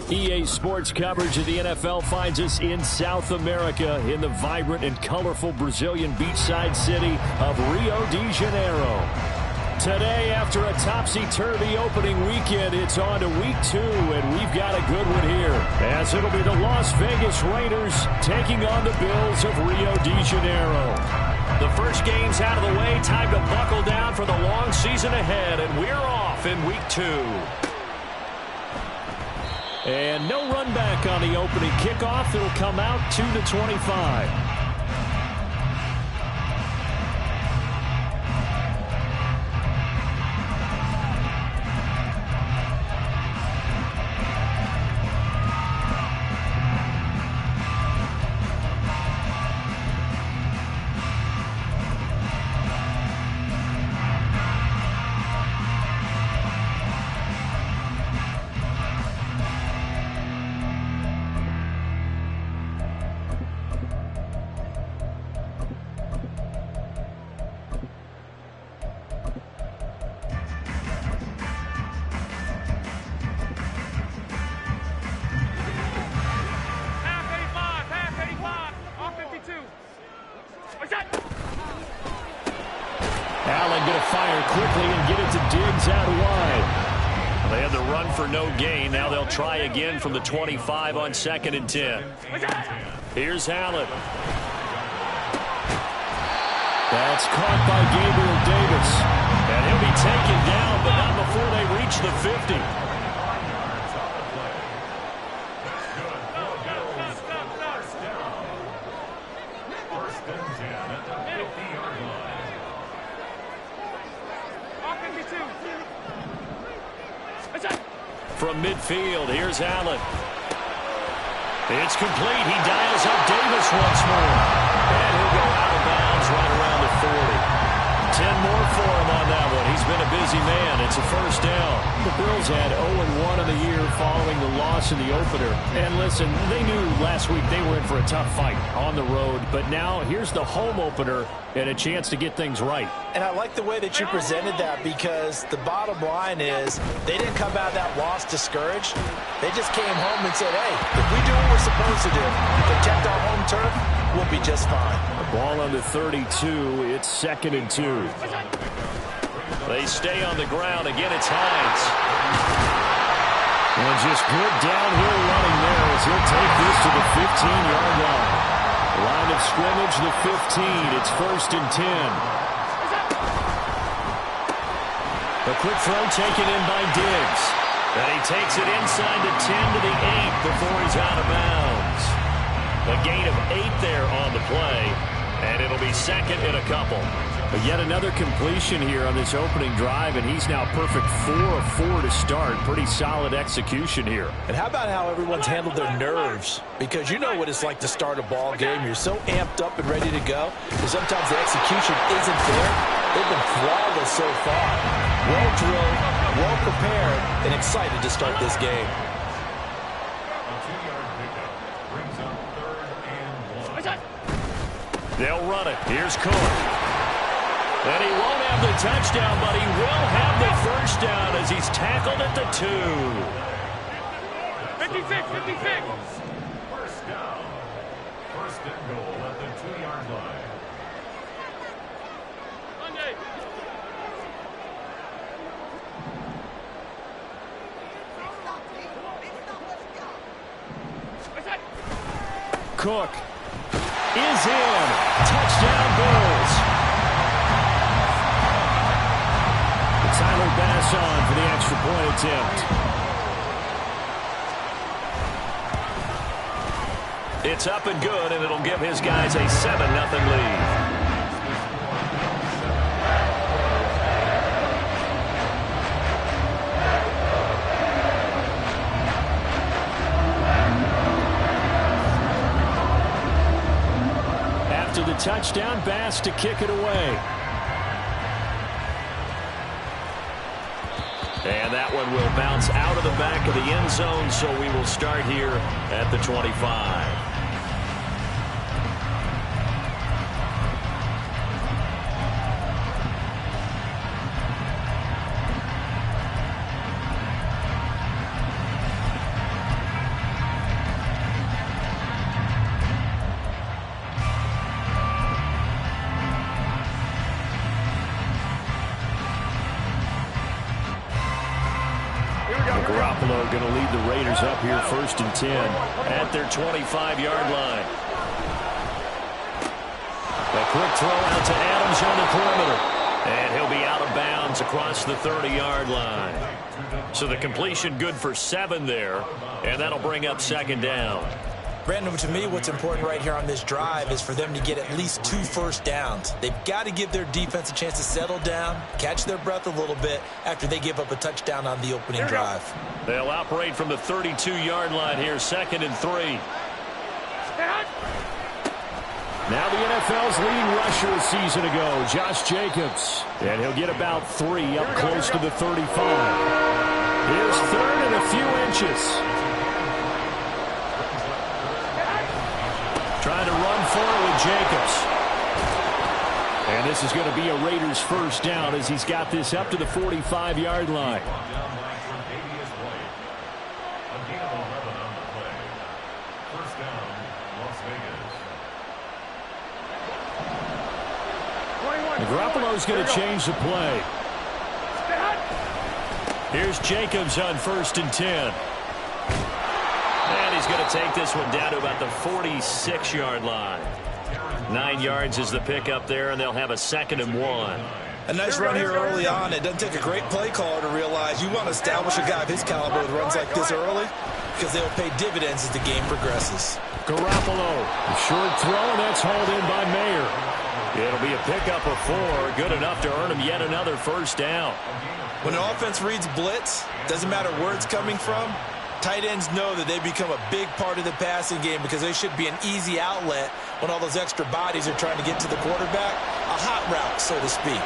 EA Sports coverage of the NFL finds us in South America in the vibrant and colorful Brazilian beachside city of Rio de Janeiro. Today, after a topsy-turvy opening weekend, it's on to week 2, and we've got a good one here, as it'll be the Las Vegas Raiders taking on the Bills of Rio de Janeiro. The first game's out of the way, time to buckle down for the long season ahead, and we're off in week 2. And no run back on the opening kickoff. It'll come out 2-25. Allen going to fire quickly and get it to Diggs out wide. They had the run for no gain. Now they'll try again from the 25 on 2nd and 10. Here's Allen. That's caught by Gabriel Davis. And he'll be taken down, but not before they reach the 50. From midfield, here's Allen. It's complete. He dials up Davis once more. And he'll go out of bounds right around the 40. 10 more for him on that one. He's been a busy man. It's a first down. The Bills had 0-1 in the year following the loss in the opener. And listen, they knew last week they were in for a tough fight on the road. But now here's the home opener and a chance to get things right. And I like the way that you presented that, because the bottom line is they didn't come out of that loss discouraged. They just came home and said, hey, if we do what we're supposed to do, protect our home turf, we'll be just fine. The ball on the 32. It's 2nd and 2. They stay on the ground. Again, it's Hines. And just good downhill running there as he'll take this to the 15-yard line. Line of scrimmage, the 15. It's 1st and 10. A quick throw taken in by Diggs. And he takes it inside the 10 to the 8 before he's out of bounds. A gain of 8 there on the play. And it'll be 2nd and a couple. But yet another completion here on this opening drive, and he's now perfect 4 of 4 to start. Pretty solid execution here. And how about how everyone's handled their nerves? Because you know what it's like to start a ball game. You're so amped up and ready to go, and sometimes the execution isn't there. They've been flawless so far. Well drilled, well prepared, and excited to start this game. They'll run it. Here's Cook. And he won't have the touchdown, but he will have the first down as he's tackled at the 2. 56, 56. First down. First and goal at the 2-yard line. Cook is in. Touchdown, Bills. Tyler Bass on for the extra point attempt. It's up and good, and it'll give his guys a 7-0 lead. After the touchdown, Bass to kick it away. And that one will bounce out of the back of the end zone, so we will start here at the 25. going to lead the Raiders up here 1st and 10 at their 25-yard line. A quick throw out to Adams on the perimeter. And he'll be out of bounds across the 30-yard line. So the completion good for 7 there. And that'll bring up 2nd down. Brandon, to me, what's important right here on this drive is for them to get at least 2 first downs. They've got to give their defense a chance to settle down, catch their breath a little bit after they give up a touchdown on the opening drive. They'll operate from the 32-yard line here, 2nd and 3. Now the NFL's leading rusher a season ago, Josh Jacobs. And he'll get about 3 up close to the 35. Here's 3rd and a few inches. Trying to run for it with Jacobs. And this is going to be a Raiders first down as he's got this up to the 45-yard line. Garoppolo's going to change the play. Here's Jacobs on 1st and 10. And he's going to take this one down to about the 46-yard line. 9 yards is the pickup there, and they'll have a 2nd and 1. A nice run here early on. It doesn't take a great play caller to realize you want to establish a guy of his caliber with runs like this early because they'll pay dividends as the game progresses. Garoppolo, a short throw, and that's hauled in by Mayer. It'll be a pickup of 4, good enough to earn him yet another first down. When an offense reads blitz, doesn't matter where it's coming from, tight ends know that they become a big part of the passing game because they should be an easy outlet when all those extra bodies are trying to get to the quarterback. A hot route, so to speak.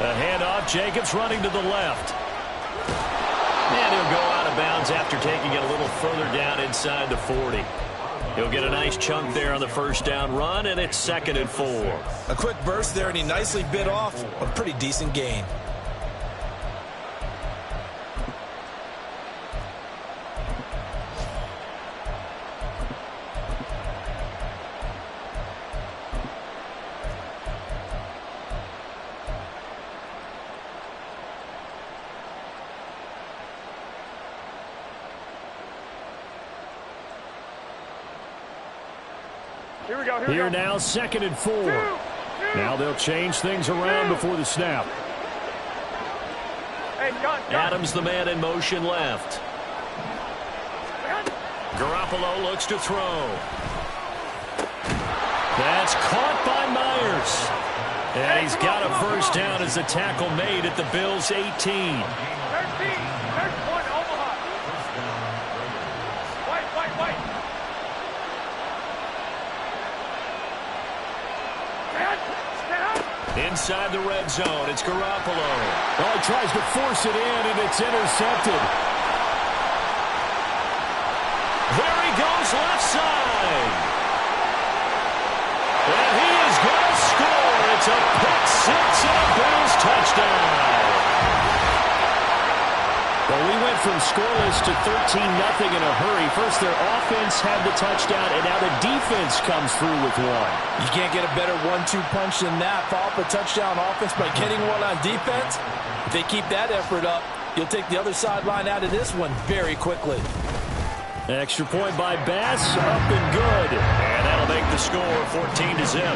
A handoff, Jacobs running to the left. And he'll go out of bounds after taking it a little further down inside the 40. He'll get a nice chunk there on the first down run, and it's 2nd and 4. A quick burst there, and he nicely bit off a pretty decent gain. Here now, 2nd and 4. Now they'll change things around before the snap. Adams, the man in motion left. Garoppolo looks to throw. That's caught by Myers. And he's got a first down as the tackle made at the Bills' 18. Inside the red zone, it's Garoppolo. Oh, he tries to force it in, and it's intercepted. There he goes, left side. And he is going to score. It's a pick-6 and a Bills touchdown. Well, we went from scoreless to 13-0 in a hurry. First, their offense had the touchdown, and now the defense comes through with one. You can't get a better 1-2 punch than that. Follow up a touchdown offense by getting one on defense. If they keep that effort up, you'll take the other sideline out of this one very quickly. Extra point by Bass, up and good. And that'll make the score 14-0.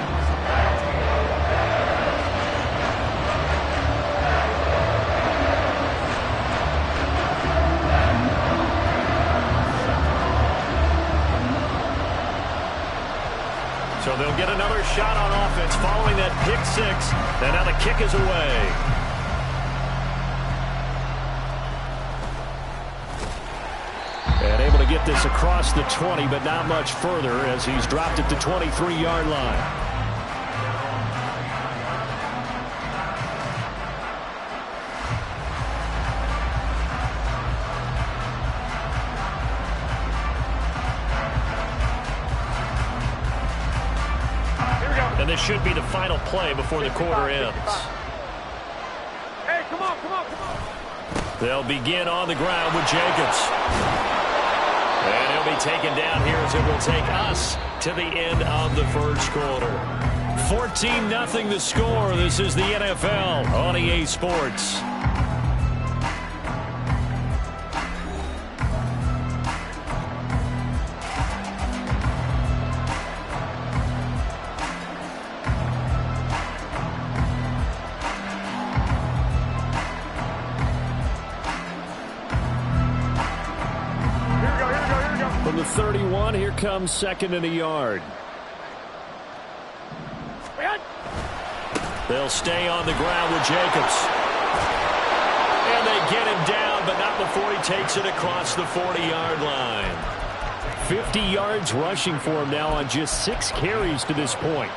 So they'll get another shot on offense following that pick-6. And now the kick is away. And able to get this across the 20, but not much further as he's dropped it to 23-yard line. And this should be the final play before the quarter ends. Hey, come on. They'll begin on the ground with Jacobs. And he'll be taken down here as it will take us to the end of the first quarter. 14-0 the score. This is the NFL on EA Sports. From the 31, here comes second and a yard. They'll stay on the ground with Jacobs. And they get him down, but not before he takes it across the 40-yard line. 50 yards rushing for him now on just 6 carries to this point.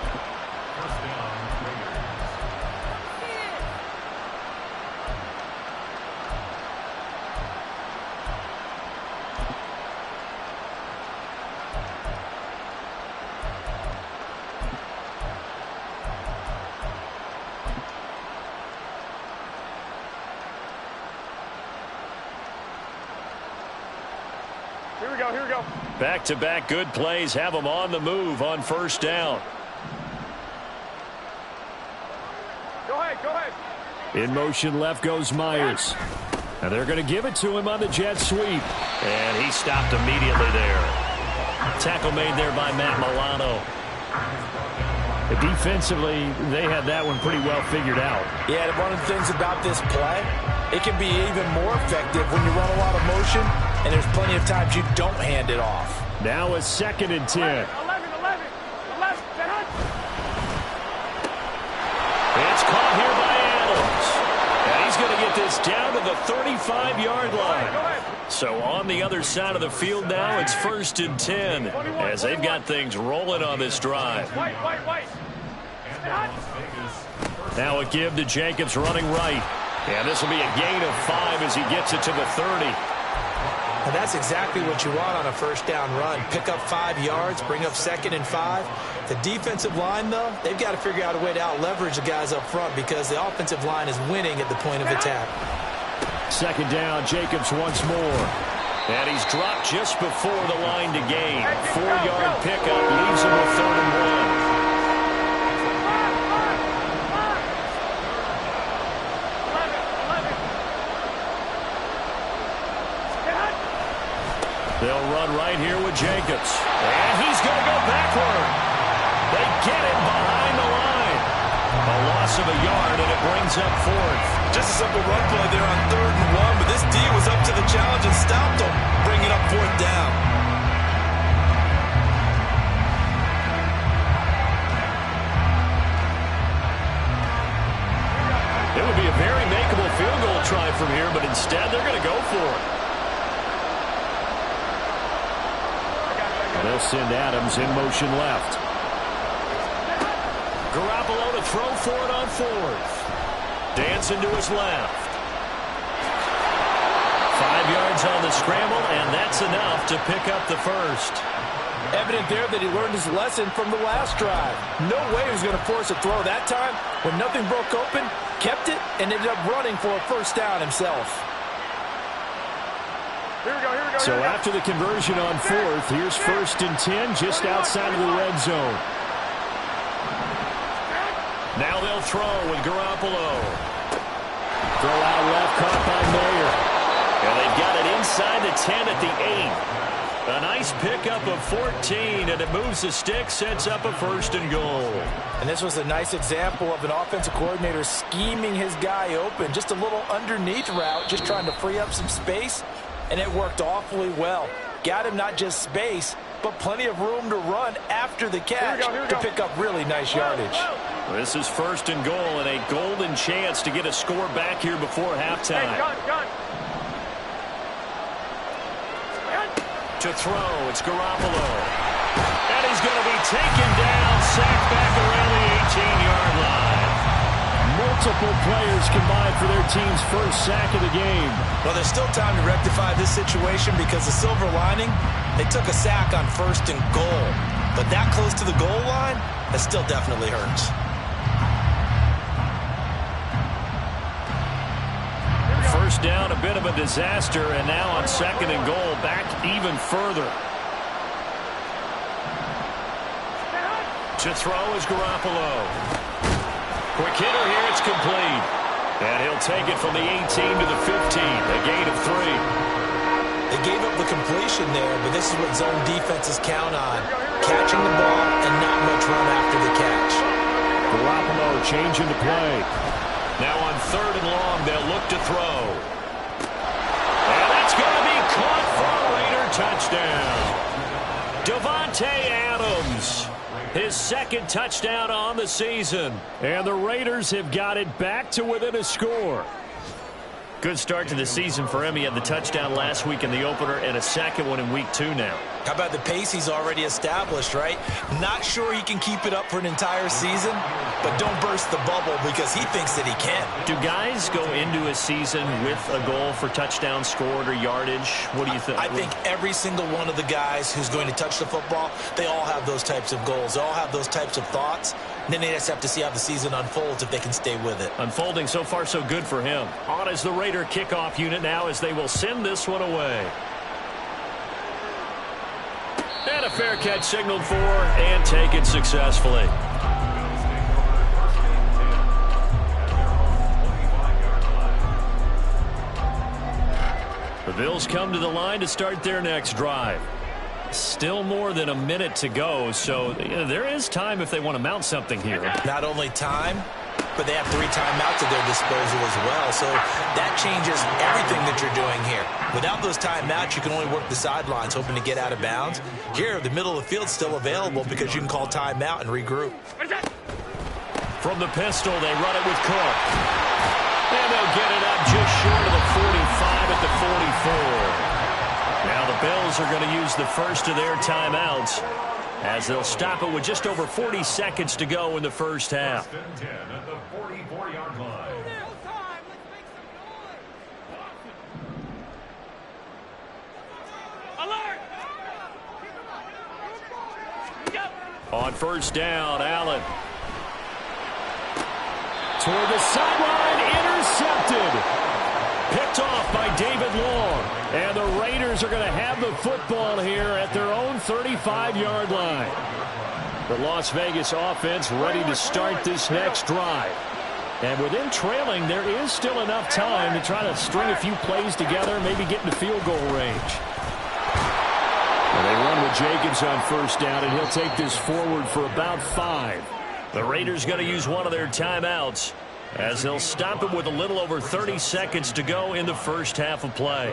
Here we go. Back-to-back good plays have them on the move on first down. Go ahead. In motion left goes Myers. And they're going to give it to him on the jet sweep. And he stopped immediately there. Tackle made there by Matt Milano. Defensively, they had that one pretty well figured out. Yeah, one of the things about this play, it can be even more effective when you run a lot of motion, and there's plenty of times you don't hand it off. Now a 2nd and 10. 11. It's caught here by Adams. And he's going to get this down to the 35-yard line. So on the other side of the field now, it's 1st and 10 as they've got things rolling on this drive. Now a give to Jacobs running right. And this will be a gain of 5 as he gets it to the 30. And that's exactly what you want on a first down run. Pick up 5 yards, bring up 2nd and 5. The defensive line, though, they've got to figure out a way to out-leverage the guys up front because the offensive line is winning at the point of attack. 2nd down, Jacobs once more. And he's dropped just before the line to gain. 4-yard pickup leaves him with 3rd and 1. They'll run right here with Jacobs. And he's going to go backward. They get him behind the line. A loss of a yard, and it brings up 4th. Just a simple run play there on 3rd and 1, but this D was up to the challenge and stopped him, bringing up 4th down. It would be a very makeable field goal try from here, but instead they're going to go for it. They'll send Adams in motion left. Garoppolo to throw for it on 4th. Dancing to his left. 5 yards on the scramble, and that's enough to pick up the 1st. Evident there that he learned his lesson from the last drive. No way he was going to force a throw that time. When nothing broke open, kept it, and ended up running for a first down himself. Here we go. So after the conversion on 4th, here's 1st and 10 just outside of the red zone. Now they'll throw with Garoppolo. Throw out left, caught by Mayer. And they've got it inside the 10 at the 8. A nice pickup of 14, and it moves the stick, sets up a 1st and goal. And this was a nice example of an offensive coordinator scheming his guy open. Just a little underneath route, just trying to free up some space. And it worked awfully well. Got him not just space, but plenty of room to run after the catch to pick up really nice yardage. This is 1st and goal, and a golden chance to get a score back here before halftime. Gun. To throw, it's Garoppolo. And he's going to be taken down, sacked back around the 18-yard line. Multiple players combined for their team's first sack of the game. Well, there's still time to rectify this situation because the silver lining, they took a sack on 1st and goal. But that close to the goal line, that still definitely hurts. First down, a bit of a disaster, and now on 2nd and goal, back even further. To throw is Garoppolo. Quick hitter here, it's complete. And he'll take it from the 18 to the 15, a gain of 3. They gave up the completion there, but this is what zone defenses count on. Catching the ball and not much run after the catch. Garoppolo changing the play. Now on 3rd and long, they'll look to throw. And that's going to be caught for a Raider touchdown. Davante Adams, his 2nd touchdown on the season. And the Raiders have got it back to within a score. Good start to the season for him. He had the touchdown last week in the opener and a 2nd one in week 2 now. How about the pace he's already established, right? Not sure he can keep it up for an entire season, but don't burst the bubble because he thinks that he can. Do guys go into a season with a goal for touchdowns scored or yardage? What do you think? I think every single one of the guys who's going to touch the football, they all have those types of goals. They all have those types of thoughts. And then they just have to see how the season unfolds if they can stay with it. Unfolding so far so good for him. On is the Raider kickoff unit now as they will send this one away. And a fair catch signaled for and taken successfully. The Bills come to the line to start their next drive. Still more than a minute to go, so there is time if they want to mount something here. Not only time, but they have 3 timeouts at their disposal as well. So that changes everything that you're doing here. Without those timeouts, you can only work the sidelines, hoping to get out of bounds. Here, the middle of the field's still available because you can call timeout and regroup. From the pistol, they run it with Cook. And they'll get it up just short of the 45 at the 44. Now the Bills are going to use the first of their timeouts as they'll stop it with just over 40 seconds to go in the first half. First and 10 at the 44-yard line. On first down, Allen. Toward the sideline, intercepted. Picked off by David Long. And the Raiders are going to have the football here at their own 35-yard line. The Las Vegas offense ready to start this next drive. And with them trailing, there is still enough time to try to string a few plays together, maybe get into field goal range. And they run with Jacobs on first down, and he'll take this forward for about 5. The Raiders going to use one of their timeouts as they'll stop it with a little over 30 seconds to go in the first half of play.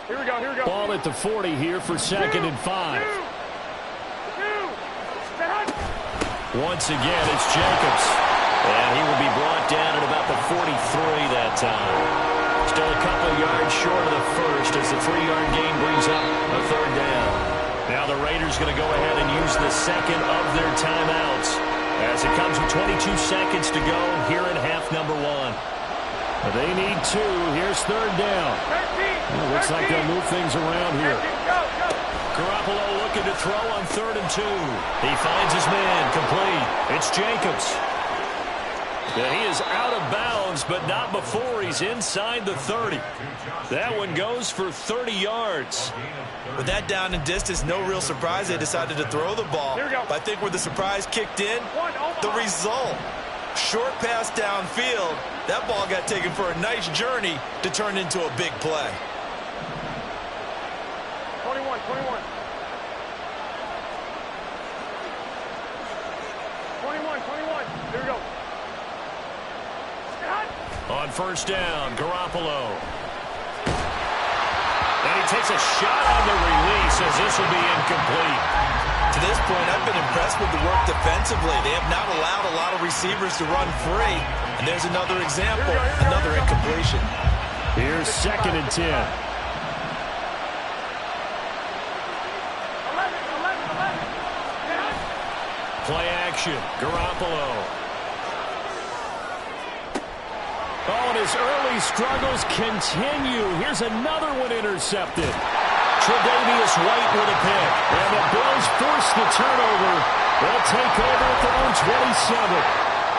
Here we go, here we go. Ball at the 40 here for 2nd and 5. Once again, it's Jacobs. And he will be brought down at about the 43 that time. Still a couple yards short of the first as the 3-yard gain brings up a 3rd down. Now the Raiders going to go ahead and use the second of their timeouts as it comes with 22 seconds to go here in half number 1. They need 2. Here's 3rd down. Looks like they'll move things around here. Garoppolo looking to throw on 3rd and 2. He finds his man complete. It's Jacobs. Yeah, he is out of bounds, but not before he's inside the 30. That one goes for 30 yards. With that down and distance, no real surprise they decided to throw the ball. But I think where the surprise kicked in, the result. Short pass downfield. That ball got taken for a nice journey to turn into a big play. 21. 21. Here we go. On first down, Garoppolo. And he takes a shot on the release as this will be incomplete. To this point, I've been impressed with the work defensively. They have not allowed a lot of receivers to run free. And there's another example, another incompletion. Here's 2nd and 10. 11. Play action, Garoppolo. Oh, and his early struggles continue. Here's another one intercepted. Tre'Davious White with a pick. And the Bills force the turnover. They'll take over at their own 27.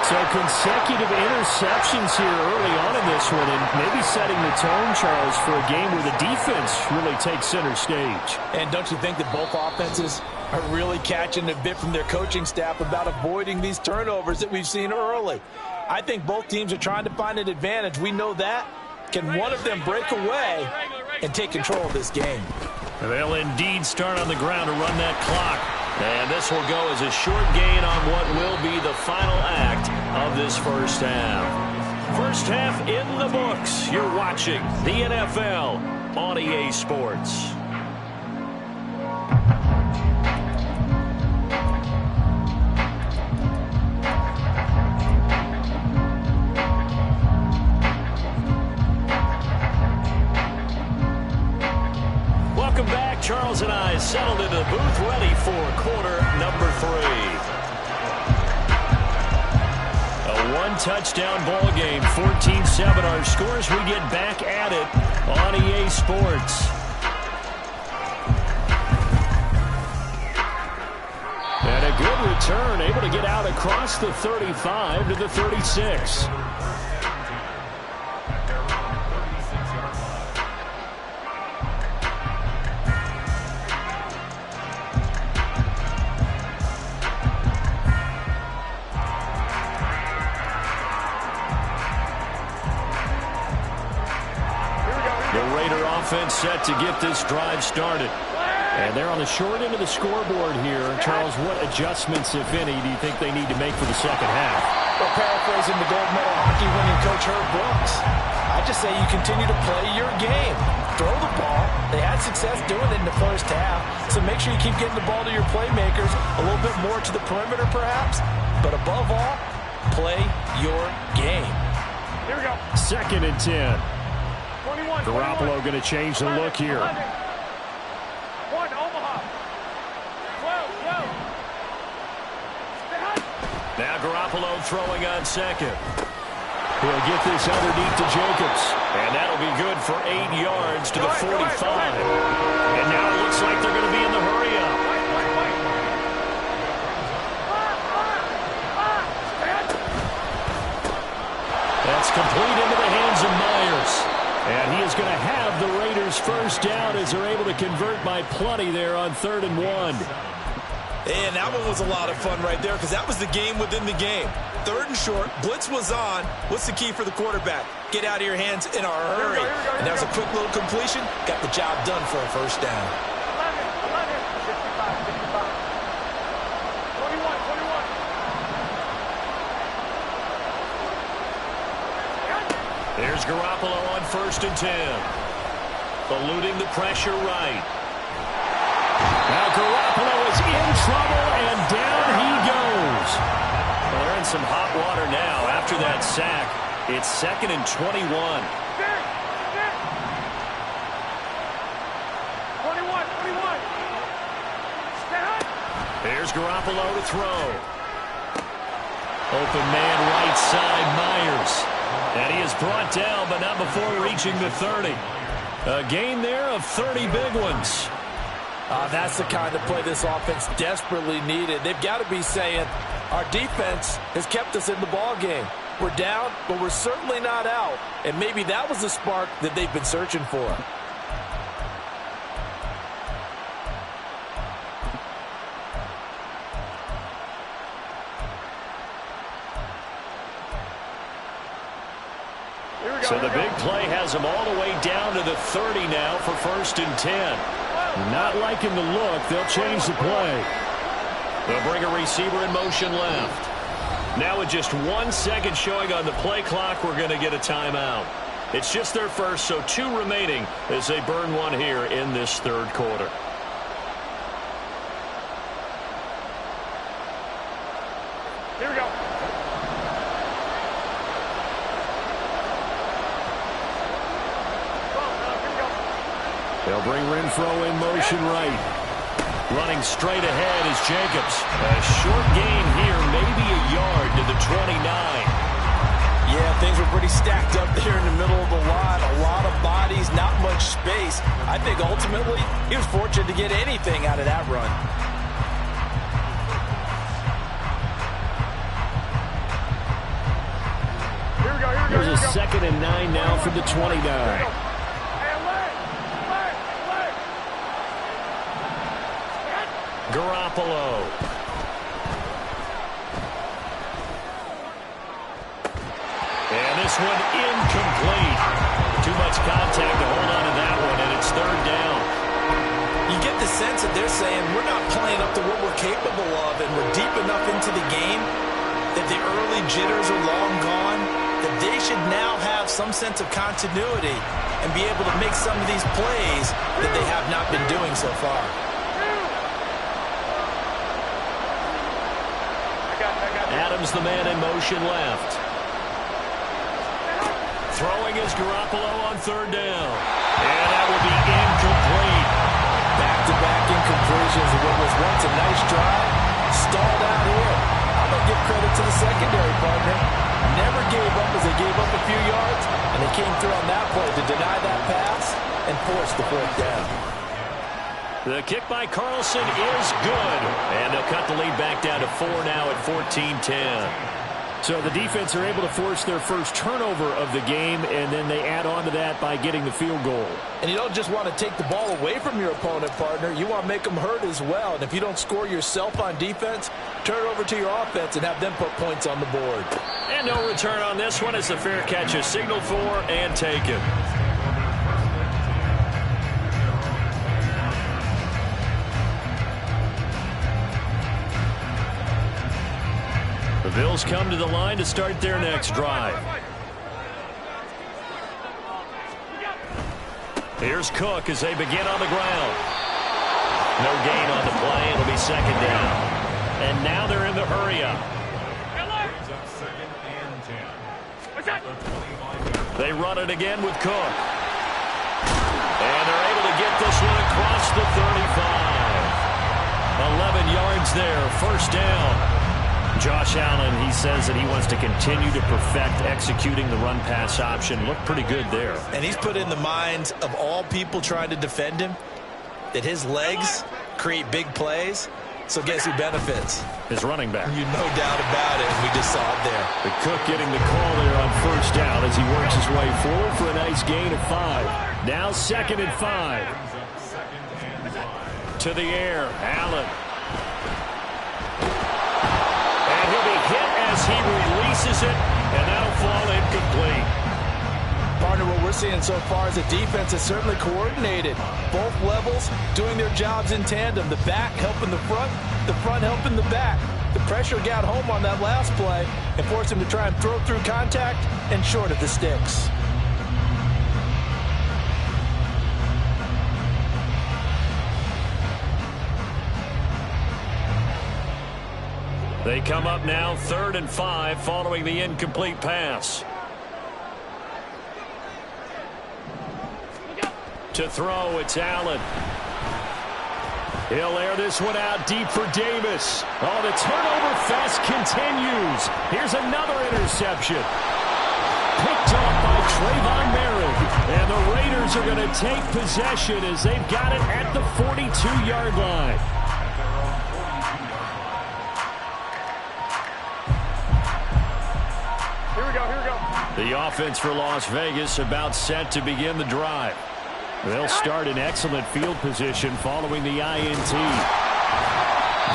So consecutive interceptions here early on in this one, and maybe setting the tone, Charles, for a game where the defense really takes center stage. And don't you think that both offenses are really catching a bit from their coaching staff about avoiding these turnovers that we've seen early? I think both teams are trying to find an advantage. We know that. Can one of them break away and take control of this game? They'll indeed start on the ground to run that clock. And this will go as a short gain on what will be the final act of this first half. First half in the books. You're watching the NFL on EA Sports. Welcome back. Charles and I settled into the booth, ready for quarter number 3. A one-touchdown ball game, 14-7 our scores. We get back at it on EA Sports. And a good return, able to get out across the 35 to the 36. Offense set to get this drive started. And they're on the short end of the scoreboard here. Charles, what adjustments, if any, do you think they need to make for the second half? Well, paraphrasing the gold medal hockey winning coach Herb Brooks, I just say you continue to play your game. Throw the ball. They had success doing it in the first half, so make sure you keep getting the ball to your playmakers, a little bit more to the perimeter perhaps, but above all, play your game. Here we go. 2nd and 10. 21, Garoppolo going to change the look here. 11. 1, Omaha. 12, Now Garoppolo throwing on second. He'll get this underneath to Jacobs. And that'll be good for 8 yards to the 45. And now it looks like they're going to be in the hurry-up. That's complete into the hands of Myers. And he is going to have the Raiders first down as they're able to convert by plenty there on 3rd and 1. And that one was a lot of fun right there because that was the game within the game. 3rd and short, blitz was on. What's the key for the quarterback? Get out of your hands in a hurry. And that was a quick little completion. Got the job done for a first down. 11, 11. There's Garoppolo on 1st and 10. Eluding the pressure right. Now Garoppolo is in trouble, and down he goes. Well, they're in some hot water now after that sack. It's 2nd and 21. 21, 21. There's Garoppolo to throw. Open man right side, Myers. And he is brought down, but not before reaching the 30. A gain there of 30 big ones. That's the kind of play this offense desperately needed. They've got to be saying, our defense has kept us in the ball game. We're down, but we're certainly not out. And maybe that was the spark that they've been searching for. So the big play has them all the way down to the 30 now for 1st and 10. Not liking the look. They'll change the play. They'll bring a receiver in motion left. Now with just 1 second showing on the play clock, we're going to get a timeout. It's just their first, so 2 remaining as they burn one here in this 3rd quarter. Here we go. They'll bring Renfro in motion right. Running straight ahead is Jacobs. A short gain here, maybe a yard to the 29. Yeah, things were pretty stacked up there in the middle of the line. A lot of bodies, not much space. I think ultimately he was fortunate to get anything out of that run. 2nd and 9 now from the 29. Garoppolo. And this one incomplete. Too much contact to hold on to that one, and it's 3rd down. You get the sense that they're saying we're not playing up to what we're capable of, and we're deep enough into the game that the early jitters are long gone, that they should now have some sense of continuity and be able to make some of these plays that they have not been doing so far. Adams, the man in motion left. Throwing is Garoppolo on 3rd down. And that will be incomplete. Back-to-back incompletions of what was once a nice drive. Stalled out here. I'm going to give credit to the secondary partner. Never gave up as they gave up a few yards, and they came through on that play to deny that pass and force the 4th down. The kick by Carlson is good. And they'll cut the lead back down to 4 now at 14-10. So the defense are able to force their first turnover of the game, and then they add on to that by getting the field goal. And you don't just want to take the ball away from your opponent, partner. You want to make them hurt as well. And if you don't score yourself on defense, turn it over to your offense and have them put points on the board. And no return on this one as the fair catch is signaled for and taken. The Bills come to the line to start their next drive. Here's Cook as they begin on the ground. No gain on the play. It'll be 2nd down. And now they're in the hurry-up. They run it again with Cook. And they're able to get this one across the 35. 11 yards there, 1st down. Josh Allen, he says that he wants to continue to perfect executing the run-pass option. Looked pretty good there. And he's put in the minds of all people trying to defend him that his legs create big plays. So guess who benefits? His running back. You no doubt about it. We just saw it there. The Cook getting the call there on 1st down as he works his way forward for a nice gain of 5. Now 2nd and 5. To the air, Allen. As he releases it, and that'll fall incomplete. Partner, what we're seeing so far is the defense is certainly coordinated. Both levels doing their jobs in tandem. The back helping the front helping the back. The pressure got home on that last play and forced him to try and throw through contact and short of the sticks. They come up now 3rd and 5 following the incomplete pass. To throw, it's Allen. He'll air this one out deep for Davis. Oh, the turnover fest continues. Here's another interception. Picked off by Trayvon Merritt. And the Raiders are going to take possession as they've got it at the 42-yard line. The offense for Las Vegas about set to begin the drive. They'll start in excellent field position following the INT.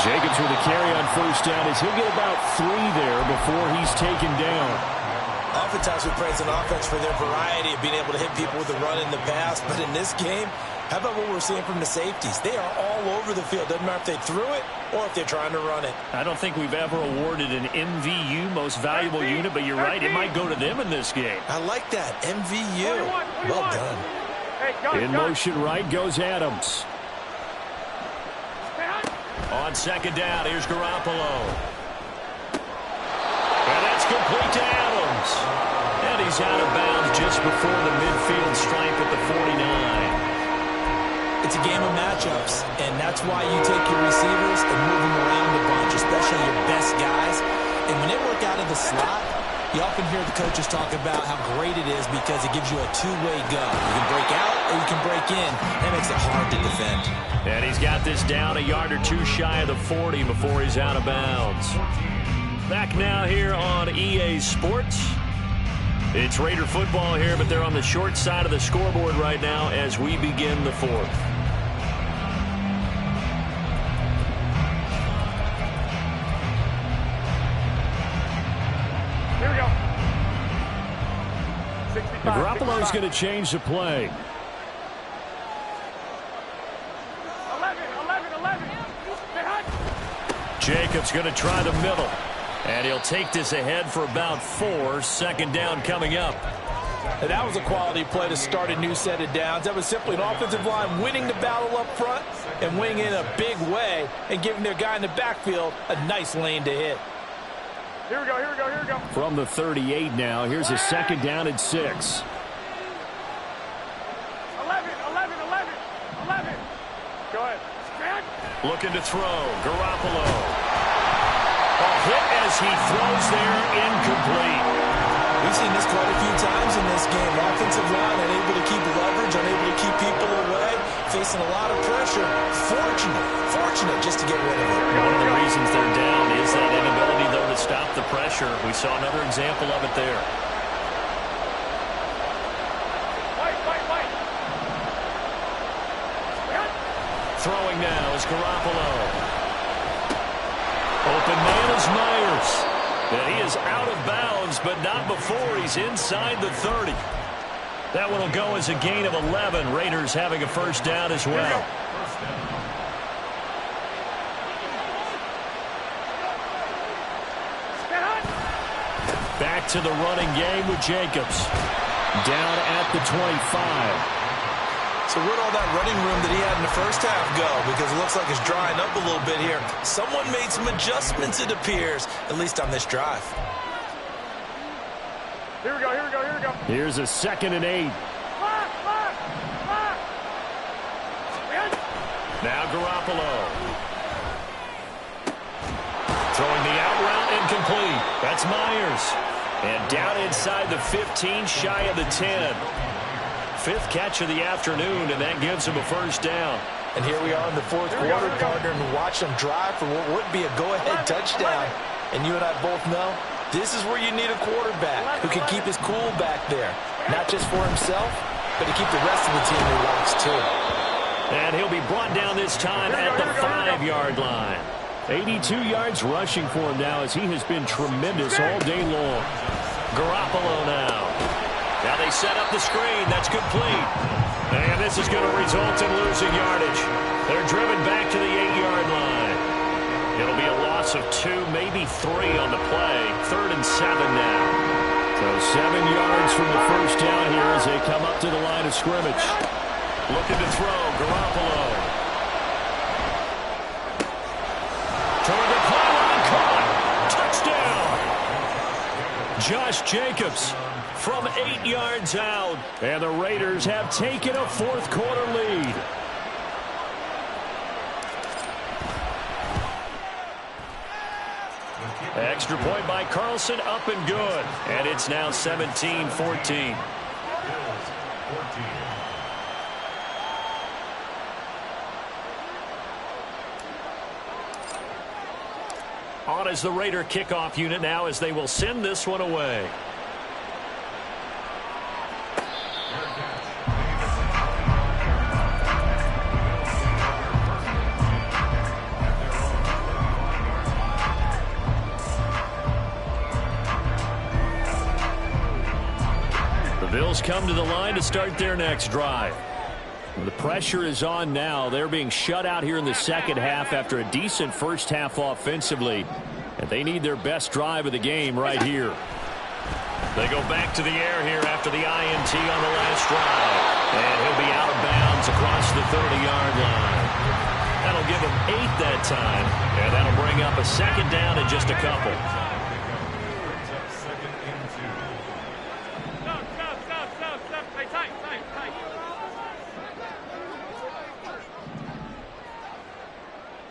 Jacobs with a carry on 1st down as he'll get about 3 there before he's taken down. Oftentimes we praise an offense for their variety of being able to hit people with the run in the pass, but in this game, how about what we're seeing from the safeties? They are all over the field. Doesn't matter if they threw it or if they're trying to run it. I don't think we've ever awarded an MVU, most valuable unit, but you're right, it might go to them in this game. I like that, MVU. Well done. In motion right goes Adams. On 2nd down, here's Garoppolo. And that's complete to Adams. And he's out of bounds just before the midfield stripe at the 49. It's a game of matchups, and that's why you take your receivers and move them around a bunch, especially your best guys. And when they work out of the slot, you often hear the coaches talk about how great it is because it gives you a two-way go. You can break out or you can break in. That makes it hard to defend. And he's got this down a yard or 2 shy of the 40 before he's out of bounds. Back now here on EA Sports. It's Raider football here, but they're on the short side of the scoreboard right now as we begin the fourth. Here we go. 65, Garoppolo's 65. going to change the play. 11. Stay hot. Jacobs going to try the middle. And he'll take this ahead for about 4. Second down coming up. And that was a quality play to start a new set of downs. That was simply an offensive line winning the battle up front and winning in a big way and giving their guy in the backfield a nice lane to hit. Here we go. From the 38 now, here's a second down and 6. 11. Go ahead. Man. Looking to throw. Garoppolo. A hit as he throws there, incomplete. We've seen this quite a few times in this game. Offensive line unable to keep leverage, unable to keep people away, facing a lot of pressure. Fortunate just to get rid of it. One of the reasons they're down is that inability, though, to stop the pressure. We saw another example of it there. Wait. Throwing now is Garoppolo. Open man is Myers. And he is out of bounds, but not before he's inside the 30. That one will go as a gain of 11. Raiders having a first down as well. Back to the running game with Jacobs. Down at the 25. So where'd all that running room that he had in the first half go? Because it looks like it's drying up a little bit here. Someone made some adjustments, it appears, at least on this drive. Here we go. Here's a second and 8. Now Garoppolo. Throwing the out route, incomplete. That's Myers. And down inside the 15, shy of the 10. 5th catch of the afternoon, and that gives him a first down. And here we are in the fourth quarter, partner, and watch them drive for what would be a go-ahead touchdown. And you and I both know this is where you need a quarterback who can keep his cool back there, not just for himself, but to keep the rest of the team relaxed too. And he'll be brought down this time at the 5-yard line. 82 yards rushing for him now as he has been tremendous all day long. Garoppolo now. Now they set up the screen. That's complete. And this is going to result in losing yardage. They're driven back to the 8-yard line. It'll be a loss of 2, maybe 3 on the play. 3rd and 7 now. So 7 yards from the first down here as they come up to the line of scrimmage. Looking to throw. Garoppolo. Toward the pylon. Caught. Touchdown. Josh Jacobs from 8 yards out. And the Raiders have taken a fourth quarter lead. Extra point by Carlson, up and good. And it's now 17-14. On is the Raider kickoff unit now as they will send this one away. The Bills come to the line to start their next drive. The pressure is on now. They're being shut out here in the second half after a decent first half offensively. And they need their best drive of the game right here. They go back to the air here after the INT on the last drive. And he'll be out of bounds across the 30-yard line. That'll give him 8 that time. And that'll bring up a second down in just a couple.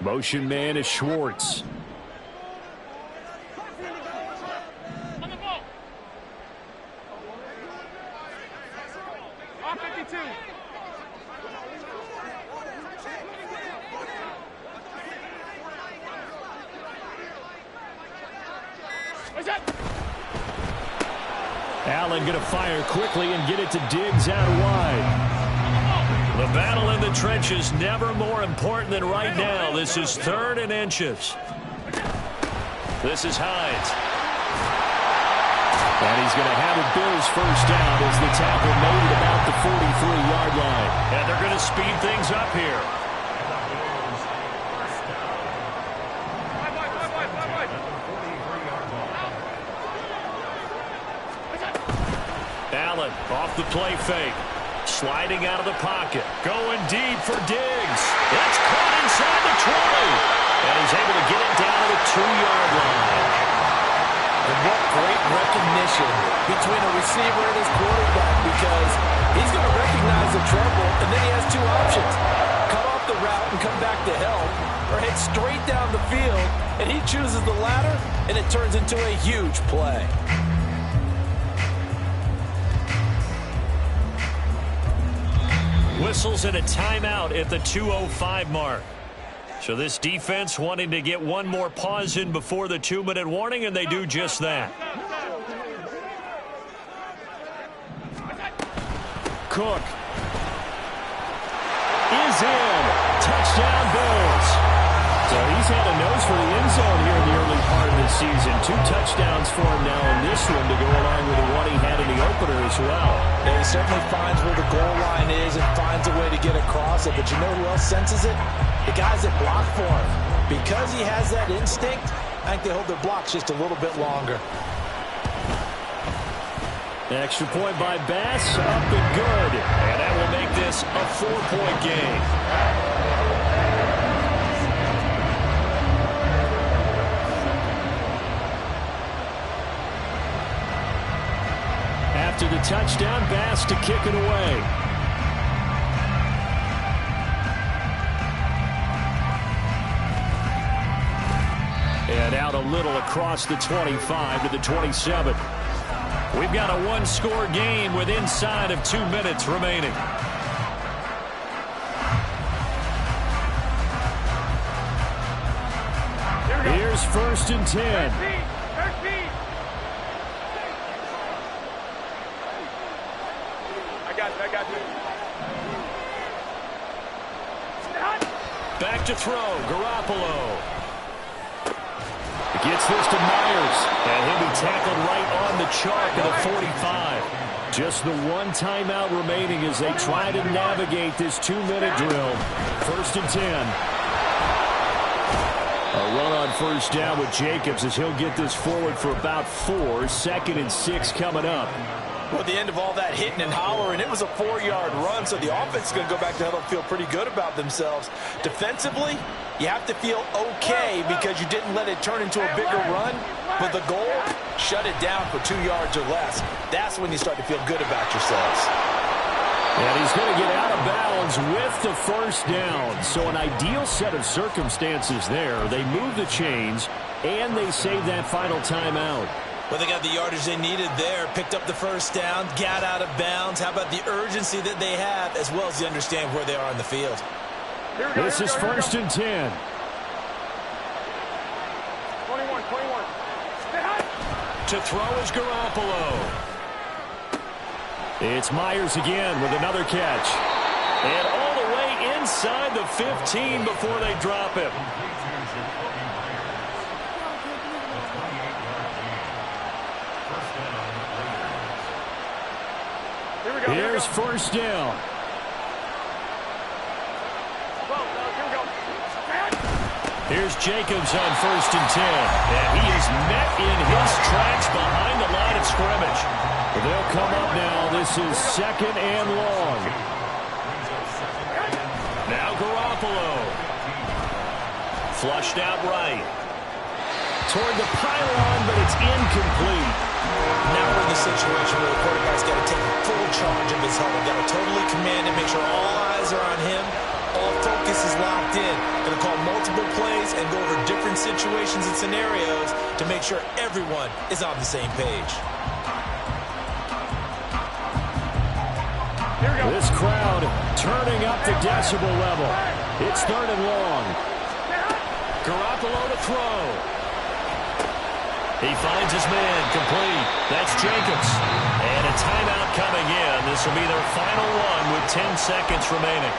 Motion man is Schwartz. On the ball. Off 52. What's that? Allen going to fire quickly and get it to Diggs out wide. The battle in the trenches never more important than right now. This is 3rd and inches. This is Hines. And he's going to have a Bills first down as the tackle made it about the 43-yard line. And they're going to speed things up here. Allen off the play fake. Sliding out of the pocket. Going deep for Diggs. That's caught inside the 20. And he's able to get it down to the 2-yard line. And what great recognition between a receiver and his quarterback, because he's going to recognize the trouble, and then he has 2 options. Cut off the route and come back to help, or head straight down the field, and he chooses the latter, and it turns into a huge play. Whistles and a timeout at the 2:05 mark. So this defense wanting to get one more pause in before the 2-minute warning, and they do just that. Cook is in. Touchdown, Bills. So he's had a nose for the end zone here in the early part of the season. 2 touchdowns for him now in this one to go along with the one he had in the opener as well. Yeah, he certainly finds where the goal line is and finds a way to get across it. But you know who else senses it? The guys that block for him. Because he has that instinct, I think they hold their blocks just a little bit longer. Extra point by Bass, up and good. And that will make this a 4-point game. After the touchdown, Bass to kick it away. And out a little across the 25 to the 27. We've got a 1-score game with inside of 2 minutes remaining. Here's 1st and 10. I got you. Back to throw, Garoppolo. Gets this to Myers, and he'll be tackled right on the chalk of the 45. Just the 1 timeout remaining as they try to navigate this 2-minute drill. 1st and 10. A run on first down with Jacobs as he'll get this forward for about 4. 2nd and 6 coming up. Well, at the end of all that hitting and hollering, it was a 4-yard run, so the offense is going to go back to hell and feel pretty good about themselves. Defensively, you have to feel okay because you didn't let it turn into a bigger run, but the goal, shut it down for 2 yards or less. That's when you start to feel good about yourselves. And he's going to get out of bounds with the first down. So an ideal set of circumstances there. They move the chains, and they save that final timeout. Well, they got the yardage they needed there, picked up the first down, got out of bounds. How about the urgency that they have, as well as they understand where they are on the field? This is 1st and 10. 21. To throw is Garoppolo. It's Myers again with another catch. And all the way inside the 15 before they drop him. Here's first down. Here's Jacobs on 1st and 10. And he is met in his tracks behind the line of scrimmage. They'll come up now. This is 2nd and long. Now Garoppolo. Flushed out right. Toward the pylon, but it's incomplete. Now we're in the situation where the quarterback's got to take full charge of his huddle. Got to totally command it, make sure all eyes are on him. All focus is locked in. Going to call multiple plays and go over different situations and scenarios to make sure everyone is on the same page. This crowd turning up the decibel level. It's 3rd and long. Garoppolo to throw. He finds his man complete. That's Jacobs. timeout coming in. This will be their final one with 10 seconds remaining.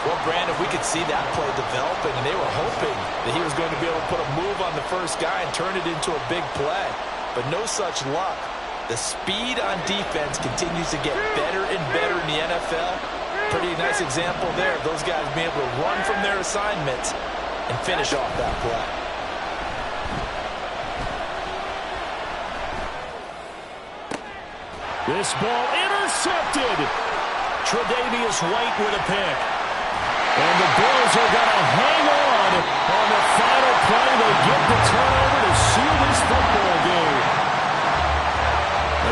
Well, Brandon, we could see that play developing, and they were hoping that he was going to be able to put a move on the first guy and turn it into a big play. But no such luck. The speed on defense continues to get better and better in the NFL. Pretty nice example there of those guys being able to run from their assignments and finish off that play. This ball intercepted. Tre'Davious White with a pick. And the Bills are going to hang on the final play. They get the turnover to seal this football game.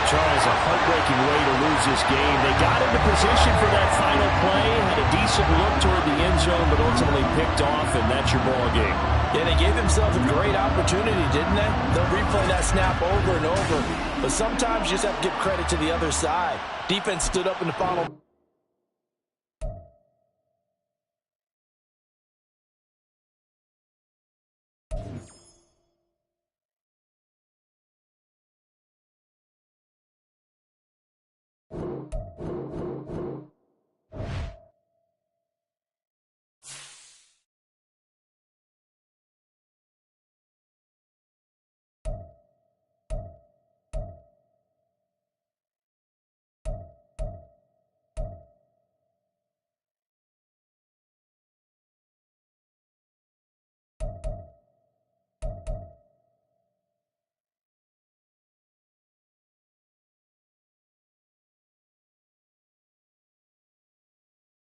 Charles, a heartbreaking way to lose this game. They got into position for that final play, had a decent look toward the end zone, but ultimately picked off, and that's your ball game. Yeah, they gave themselves a great opportunity, didn't they? They'll replay that snap over and over, but sometimes you just have to give credit to the other side. Defense stood up in the final